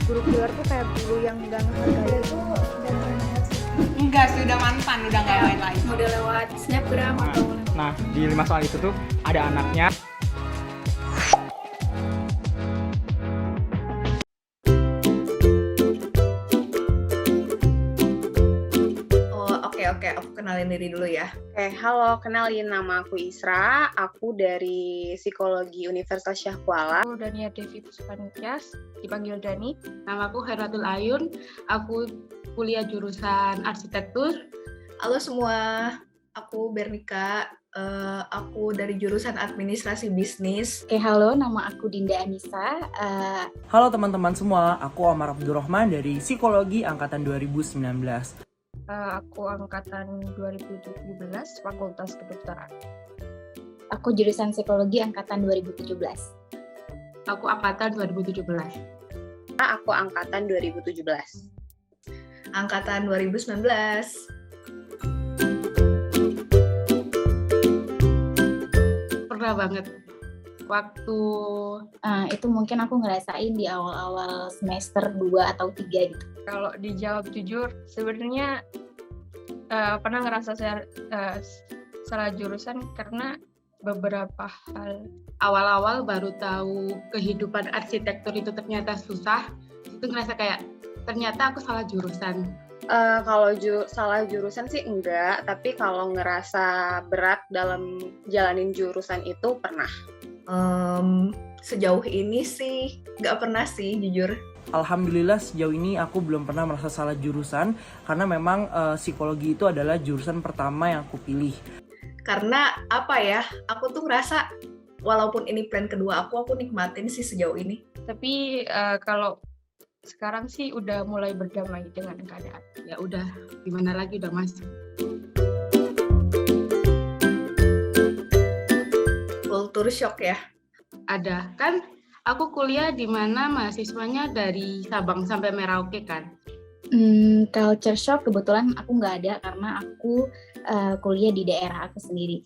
guru killer tuh kayak guru yang nggak menghargai itu. Enggak sih, udah mantan, udah nggak main lagi. Udah lewat snapgram atau Nah, di 5 soal itu tuh ada anaknya. Oke, aku kenalin diri dulu ya. Halo, kenalin nama aku Isra, aku dari Psikologi Universitas Syahkuala. Aku Dania Devi Puspanityas, dipanggil Dani. Nama aku Hairatul Ayun, aku kuliah jurusan arsitektur. Halo semua, aku Bernika, aku dari jurusan administrasi bisnis. Halo, nama aku Dinda Anissa. Halo teman-teman semua, aku Omar Abdurrahman dari Psikologi Angkatan 2019. Aku angkatan 2017, Fakultas Kedokteran. Aku jurusan Psikologi Angkatan 2017. Aku angkatan 2017. Aku angkatan 2017. Angkatan 2019. Pernah banget. Waktu Itu mungkin aku ngerasain di awal-awal semester 2 atau 3 gitu. kalau dijawab jujur, sebenarnya pernah ngerasa salah jurusan karena beberapa hal. Awal-awal baru tahu kehidupan arsitektur itu ternyata susah. Itu ngerasa kayak ternyata aku salah jurusan. Kalau salah jurusan sih enggak, tapi kalau ngerasa berat dalam jalanin jurusan itu pernah. Sejauh ini sih nggak pernah sih jujur. Alhamdulillah sejauh ini aku belum pernah merasa salah jurusan karena memang psikologi itu adalah jurusan pertama yang aku pilih. Karena apa ya, aku tuh ngerasa walaupun ini plan kedua aku nikmatin sih sejauh ini. Tapi kalau sekarang sih udah mulai berdamai dengan keadaan. Ya udah, gimana lagi, udah masuk. Culture shock ya. Ada kan, aku kuliah di mana mahasiswanya dari Sabang sampai Merauke kan. Culture shock kebetulan aku nggak ada karena aku kuliah di daerah aku sendiri.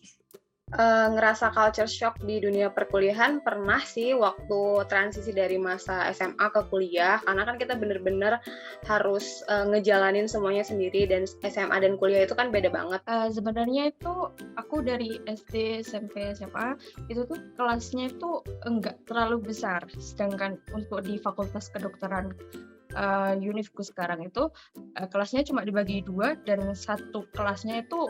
Ngerasa culture shock di dunia perkuliahan pernah sih waktu transisi dari masa SMA ke kuliah, karena kan kita bener-bener harus ngejalanin semuanya sendiri, dan SMA dan kuliah itu kan beda banget. Sebenarnya itu aku dari SD, SMP, SMA itu tuh kelasnya itu enggak terlalu besar, sedangkan untuk di Fakultas Kedokteran Univku sekarang itu kelasnya cuma dibagi 2 dan satu kelasnya itu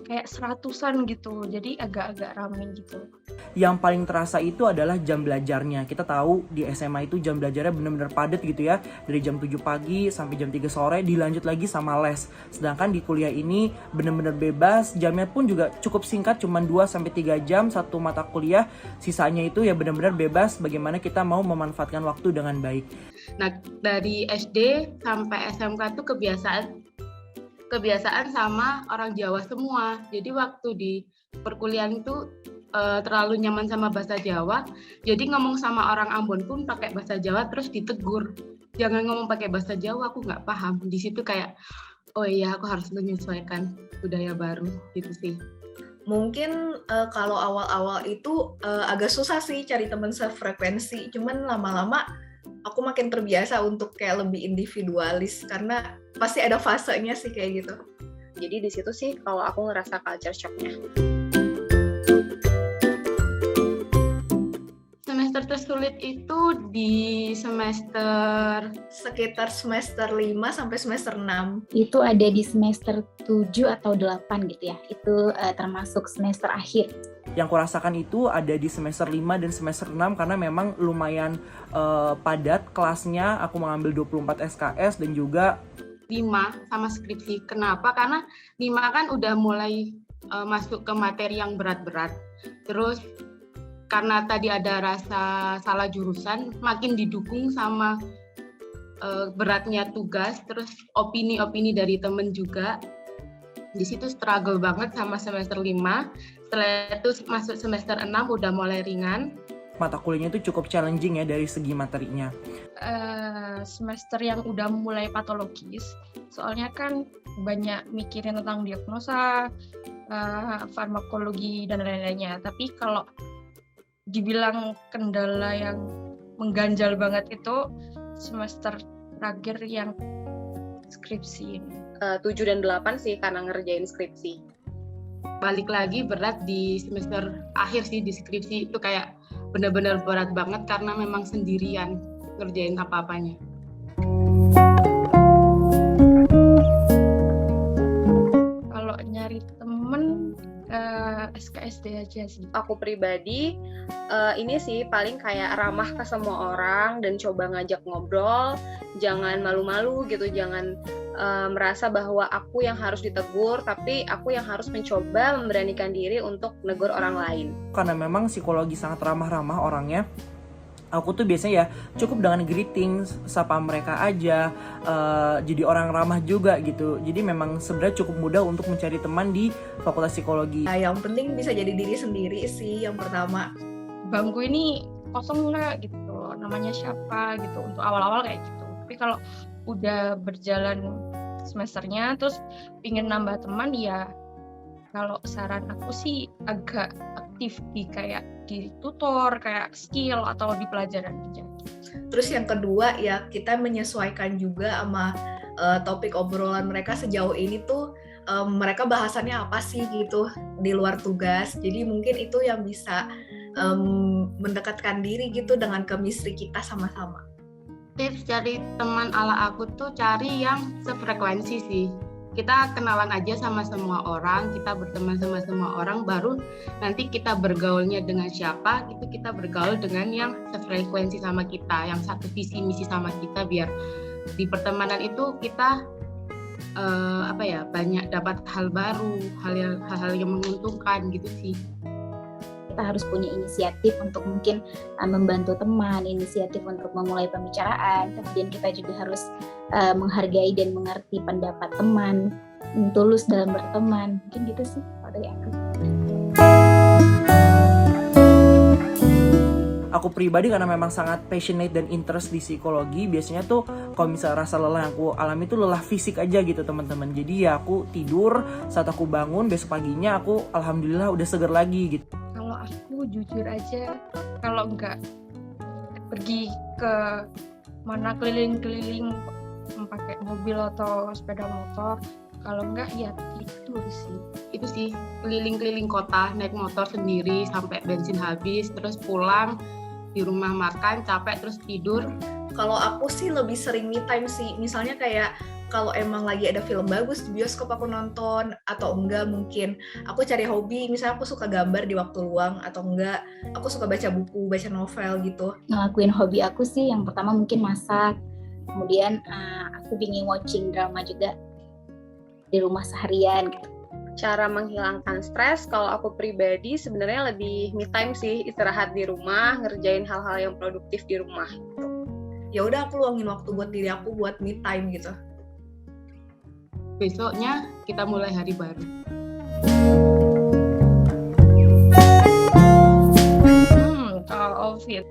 kayak 100-an gitu, jadi agak-agak rame gitu. Yang paling terasa itu adalah jam belajarnya. Kita tahu di SMA itu jam belajarnya benar-benar padat gitu ya. Dari jam 7 pagi sampai jam 3 sore dilanjut lagi sama les. Sedangkan di kuliah ini benar-benar bebas, jamnya pun juga cukup singkat, cuma 2 sampai 3 jam satu mata kuliah. Sisanya itu ya benar-benar bebas bagaimana kita mau memanfaatkan waktu dengan baik. Nah, dari SD sampai SMK tuh kebiasaan sama orang Jawa semua. Jadi waktu di perkuliahan itu terlalu nyaman sama bahasa Jawa. Jadi ngomong sama orang Ambon pun pakai bahasa Jawa terus ditegur. Jangan ngomong pakai bahasa Jawa, aku nggak paham. Di situ kayak, oh iya aku harus menyesuaikan budaya baru gitu sih. Mungkin kalau awal-awal itu agak susah sih cari teman sefrekuensi. Cuman lama-lama aku makin terbiasa untuk kayak lebih individualis, karena pasti ada fasenya sih kayak gitu. Jadi di situ sih kalau aku ngerasa culture shock-nya. Semester tersulit itu di sekitar semester 5 sampai semester 6. Itu ada di semester 7 atau 8 gitu ya. Itu termasuk semester akhir. Yang kurasakan itu ada di semester 5 dan semester 6 karena memang lumayan padat kelasnya. Aku mengambil 24 SKS dan juga 5 sama skripsi. Kenapa? Karena 5 kan udah mulai masuk ke materi yang berat-berat. Terus karena tadi ada rasa salah jurusan, makin didukung sama beratnya tugas, terus opini-opini dari temen juga. Di situ struggle banget sama semester 5. Setelah itu masuk semester 6 udah mulai ringan. mata kuliahnya itu cukup challenging ya dari segi materinya. Semester yang udah mulai patologis, soalnya kan banyak mikirin tentang diagnosa, farmakologi dan lain-lainnya. Tapi kalau dibilang kendala yang mengganjal banget itu semester terakhir yang skripsi ini. 7 dan 8 sih karena ngerjain skripsi. Balik lagi berat di semester akhir sih, di skripsi itu kayak benar-benar berat banget karena memang sendirian ngerjain apa-apanya. Kalau nyari temen SKSD aja sih. Aku pribadi ini sih paling kayak ramah ke semua orang dan coba ngajak ngobrol, jangan malu-malu gitu, jangan merasa bahwa aku yang harus ditegur, tapi aku yang harus mencoba memberanikan diri untuk negur orang lain. Karena memang psikologi sangat ramah-ramah orangnya, aku tuh biasanya ya cukup dengan greeting, sapa mereka aja, jadi orang ramah juga gitu. Jadi memang sebenarnya cukup mudah untuk mencari teman di Fakultas Psikologi. Nah, yang penting bisa jadi diri sendiri sih yang pertama. Bangku ini kosong nggak gitu, namanya siapa gitu, untuk awal-awal kayak gitu. Tapi kalau udah berjalan semesternya terus pingin nambah teman, ya kalau saran aku sih agak aktif di kayak di tutor, kayak skill atau di pelajaran aja. Terus yang kedua ya kita menyesuaikan juga sama topik obrolan mereka sejauh ini tuh, mereka bahasannya apa sih gitu di luar tugas. Jadi mungkin itu yang bisa mendekatkan diri gitu dengan chemistry kita sama-sama. Tips cari teman ala aku tuh cari yang sefrekuensi sih. Kita kenalan aja sama semua orang, kita berteman sama semua orang, baru nanti kita bergaulnya dengan siapa, itu kita bergaul dengan yang sefrekuensi sama kita, yang satu visi misi sama kita, biar di pertemanan itu kita banyak dapat hal baru, hal-hal yang menguntungkan gitu sih. Kita harus punya inisiatif untuk mungkin membantu teman, inisiatif untuk memulai pembicaraan. Kemudian kita juga harus menghargai dan mengerti pendapat teman, tulus dalam berteman. Mungkin gitu sih kalau dari aku. Aku pribadi karena memang sangat passionate dan interest di psikologi, biasanya tuh kalau misalnya rasa lelah yang aku alami tuh lelah fisik aja gitu teman-teman. Jadi ya aku tidur, saat aku bangun besok paginya aku alhamdulillah udah seger lagi gitu. Kalau aku jujur aja, kalau nggak pergi ke mana keliling-keliling pakai mobil atau sepeda motor, kalau nggak ya tidur sih. Itu sih, keliling-keliling kota naik motor sendiri sampai bensin habis, terus pulang di rumah makan capek terus tidur. Kalau aku sih lebih sering me time sih, misalnya kayak kalau emang lagi ada film bagus di bioskop aku nonton, atau enggak mungkin aku cari hobi, misalnya aku suka gambar di waktu luang, atau enggak aku suka baca buku, baca novel gitu. Ngelakuin hobi aku sih yang pertama mungkin masak, kemudian aku pingin watching drama juga di rumah seharian gitu. Cara menghilangkan stres, kalau aku pribadi sebenarnya lebih me time sih, istirahat di rumah, ngerjain hal-hal yang produktif di rumah gitu. Ya udah aku luangin waktu buat diri aku, buat me time gitu. Besoknya kita mulai hari baru. Kalau outfit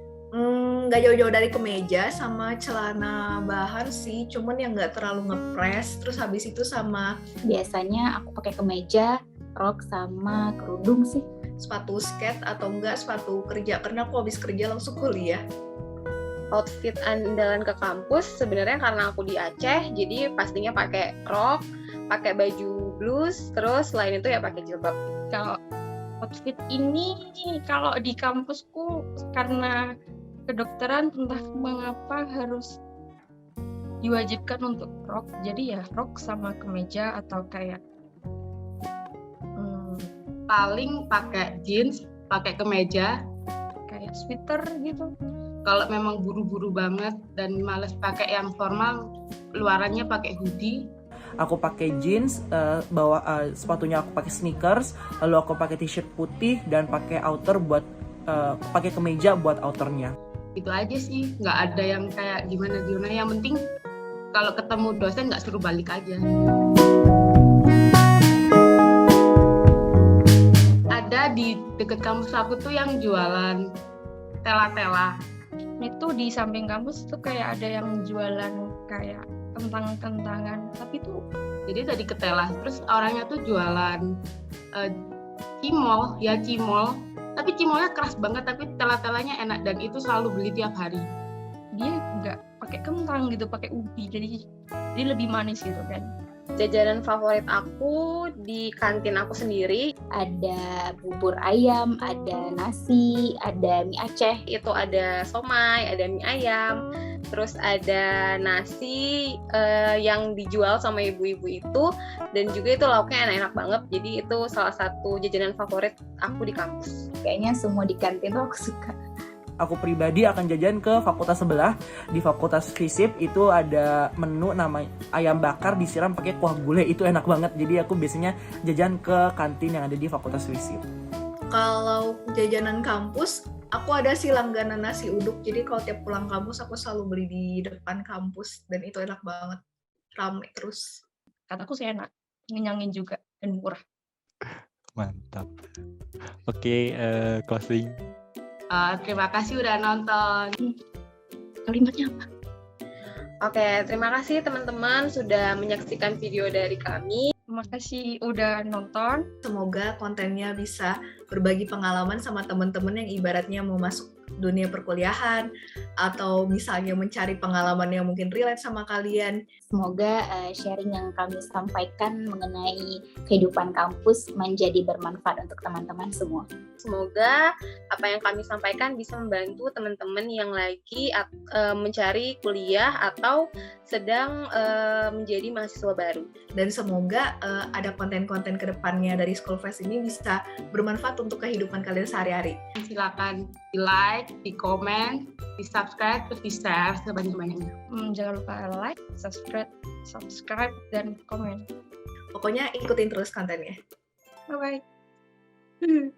Nggak jauh-jauh dari kemeja sama celana bahan sih, cuman yang nggak terlalu ngepres. Terus habis itu sama Biasanya aku pakai kemeja, rok sama kerudung sih. sepatu skate atau enggak sepatu kerja, karena aku habis kerja langsung kuliah. Outfit andalan ke kampus sebenarnya karena aku di Aceh, jadi pastinya pakai rok, pakai baju blus, terus selain itu ya pakai jilbab. Kalau outfit ini kalau di kampusku karena kedokteran entah mengapa harus diwajibkan untuk rok, jadi ya rok sama kemeja atau kayak paling pakai jeans, pakai kemeja, kayak sweater gitu. Kalau memang buru-buru banget dan males pakai yang formal, luarannya pakai hoodie. Aku pakai jeans, sepatunya aku pakai sneakers, lalu aku pakai t-shirt putih dan pakai outer buat pakai kemeja buat outernya. Itu aja sih, nggak ada yang kayak gimana. Yang penting kalau ketemu dosen nggak suruh balik aja. Ada di deket kampus aku tuh yang jualan tela-tela. Itu di samping kampus tuh kayak ada yang jualan kayak kentang-kentangan, tapi tuh jadi tadi ketela, terus orangnya tuh jualan cimol, tapi cimolnya keras banget, tapi tela-telanya enak dan itu selalu beli tiap hari. nggak pakai kentang gitu, pakai ubi, jadi lebih manis gitu kan. Jajanan favorit aku di kantin aku sendiri Ada bubur ayam, ada nasi, ada mie Aceh. itu ada somai, ada mie ayam, terus ada nasi yang dijual sama ibu-ibu itu, dan juga itu lauknya enak-enak banget. Jadi itu salah satu jajanan favorit aku di kampus. Kayaknya semua di kantin tuh aku suka. Aku pribadi akan jajan ke fakultas sebelah. Di fakultas FISIP itu ada menu nama ayam bakar disiram pakai kuah gulai, itu enak banget. Jadi aku biasanya jajan ke kantin yang ada di fakultas FISIP. Kalau jajanan kampus, aku ada sih langganan nasi uduk. Jadi kalau tiap pulang kampus aku selalu beli di depan kampus dan itu enak banget. Rame terus. Kataku sih enak, ngenyangin juga dan murah. Mantap. Oke, closing. Terima kasih udah nonton. Kalimatnya apa? Oke, terima kasih teman-teman sudah menyaksikan video dari kami. Terima kasih udah nonton. Semoga kontennya bisa berbagi pengalaman sama teman-teman yang ibaratnya mau masuk dunia perkuliahan atau misalnya mencari pengalaman yang mungkin relate sama kalian. Semoga sharing yang kami sampaikan mengenai kehidupan kampus menjadi bermanfaat untuk teman-teman semua. Semoga apa yang kami sampaikan bisa membantu teman-teman yang lagi mencari kuliah atau sedang menjadi mahasiswa baru. Dan semoga ada konten-konten kedepannya dari School Fest ini bisa bermanfaat untuk kehidupan kalian sehari-hari. Silakan di like, di komen, di subscribe, terus di share sebanyak-banyaknya. Jangan lupa like, subscribe, dan komen. Pokoknya ikutin terus kontennya. Bye-bye.